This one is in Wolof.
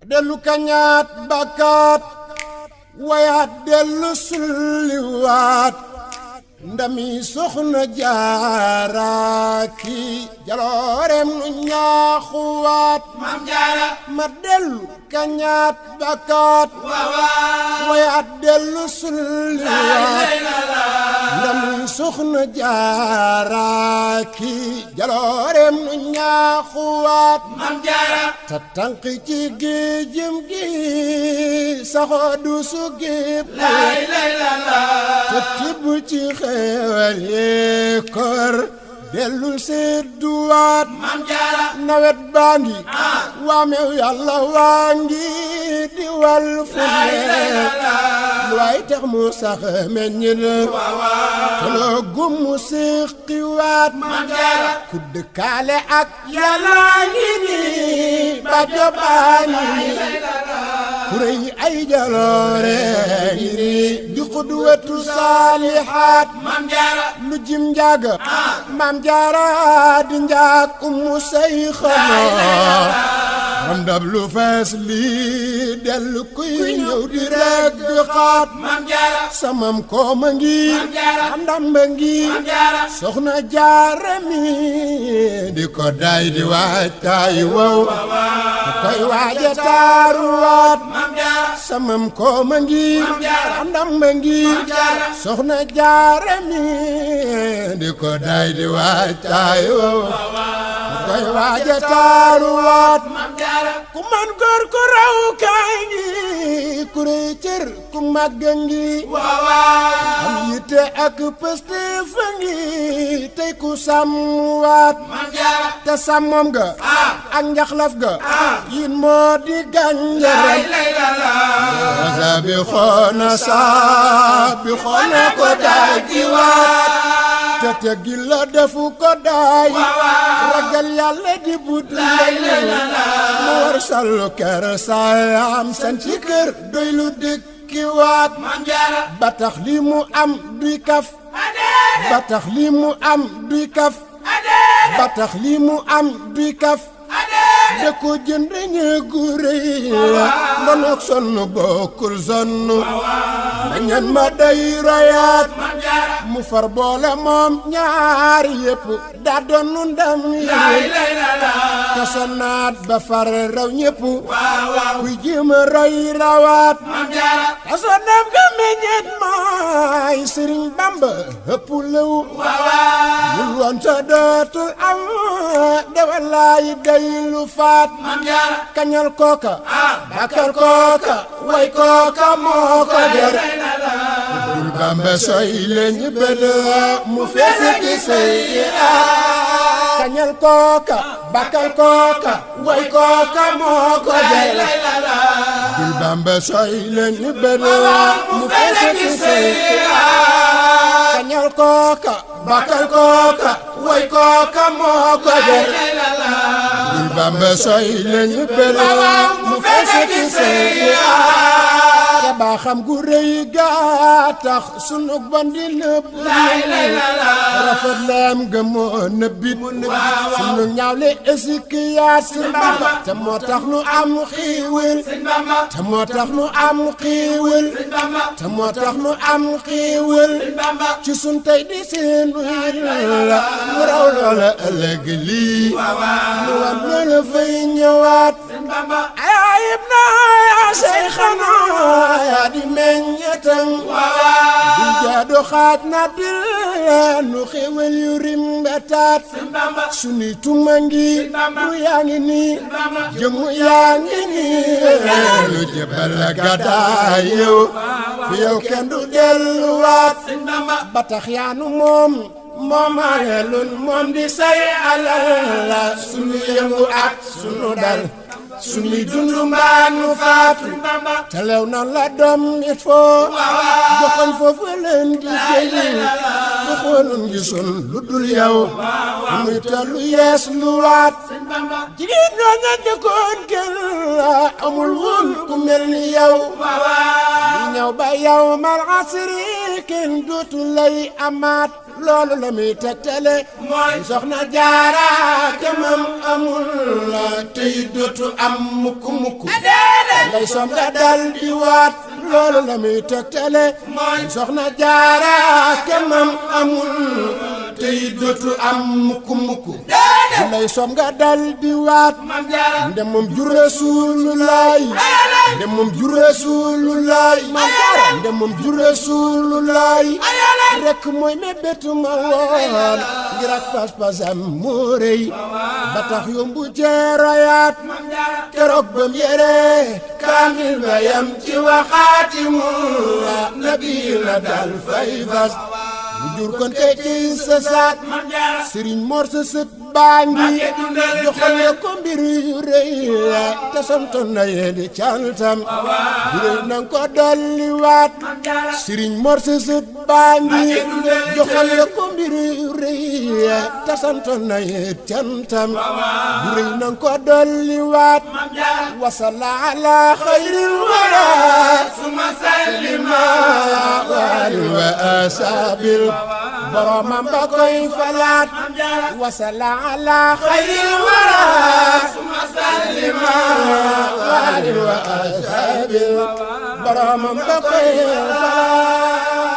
dellu kañaat bakkaat wayaat dellu sulliwaat ndami soxna Jaara ki jaloorem nu ñaaxuwaat Maam Jaara ma dellu kañaat bakkaat wayaat dellu sulliwaat ndami soxna Jaara ki jaloorem nu ñaaxuwaat Maam Jaara ta tànk ci géejëm gi saxoo du su géeb te tibb ci xeewal yee kor dellu sedduwaat Maam Jaara nawet baa ngi waamew yàlla waa ngi di wal fu ne lu waay tax mu sax meññ na te loo gum mu séqiwaat Maam Jaara ku dëkkaale ak yàlla ngi nii ba jobaani ku rëy ay jaloore ngi nii di xudwatu saalihaat Maam Jaara lu jim njaaga Maam Jaara di njaag ummu say xanaa am ndab lu fees lii dellu kuy ñëw di rek di xaat Maam Jaara samam kooma ngi am ndamba ngi soxna Jaara mi di ko day di waaj taay wow koy waaja taaruwaat Maam Jaara samam kooma ngi am ndamba ngi soxna Jaara mi di ko day di waaj taay wow koy waaja taaruwaat ku man góor ku raw kaay ngi ku rëy cër ku màgg ngi am yitte ak pëste fa ngi tey ku sàmmwaat Maam Jaara te sàmmam ga ak njaxlaf ga yin moo di gànjaram wasa bi xoona saa bi xoona ko daay jiwaat te teggi la defu ko daay ragal yàlla di bud mu war sallu kër saayam san ci kër doy lu dëkki waat Maam Jaara ba tax li mu am duy kaf ba tax li mu am duy kaf ba tax li mu am duy kaf da ko jënd ñeegu rëy ndonoog sonn bokkul sonn dañan ma day royaat Maam Jaara mu far boole moom ñaari yëpp daa doonu ndam yi te sonnaat ba far raw ñëpp kuy jéema roy rawaat Maam Jaara te sonnam ga meññeet maay Sëriñ Bamba ëpp lëw bul woon sa dootul am de wallaay day lu faat Maam Jaara kañal kooka bakal kooka way kooka moo ko der bul Bamba soy leñ bëdë mu feese ki say kañal kooka bakal kooka way kooka moo ko der bul Bamba soy leñ bëdë mu feese ki say kañal kooka bakal kooka way kooka moo ko der bul Bamba soy leñ bëdë mu feese ki say te baa xam gu rëy gaa tax sunu bon di nëbb rafet leem ga moo nëbbit sunu ñaawle esikiyaat Sëñ Bamba te moo tax nu am xiiwal te moo tax nu am xiiwal te moo tax nu am xiiwal ci sun tey di seen la mu raw loola ëllëg lii lu war loola fay ñëwaat ayib naa yaa say xanaa yaa di meññetam du jaadu xaaj na dil nu xéwal yu rimbetaat suni tuma ngi du yaa ngi nii jëmu yaa ngi nii lu jëbal la gàddaay yow fi yow kenn du delluwaat ba tax yaanu moom moomalelun moom di say alal la sunu yëngu ak sunu dal sunu dundu mbaa nu faatu te lew na la doom it foo joxoon foofu leen di jëli du xoolun gisul lu dul yow fu muy tollu yees lu waat jigéen ñoo ña jëkkoon kenn amul woon ku mel ni yow di ñëw ba yow mal asri kenn dootu lay amaat loolu la muy tegtale mooy soxna Jaara te moom amul la tey dootu am mukk mukk ngay som nga dal di waat loolu la muy tegtale soxna jaara kemam amul te it dootu am mukk ngay som nga dal di waat ndem moom jur Rasulullaay ndem moom jur Rasulullaay ndem moom jur Rasulullaay rek mooy mébét ma woon ngir ak pas-pasam moo rëy ba tax yombu jeerayaat keroog bam yére kaamil ba yam ci waxaatimu nabi la dal fay fas mu jur kon kay ci sa saat Sëriñ Mor sa sët baa ngi joxal na ko mbir yu rëy te santoon na yee di cantam bu rëy nang ko dolli waat Sëriñ Mor sa sët baa ngi joxal na ko mbir yu rëy te santoon na yee cantam bu rëy nang ko dolli waat wasalla ala xayril wara suma sallima wa asabil boromam ba koy falaat wasalla ala xayril wara suma sallima wa asabil boromam ba koy falaat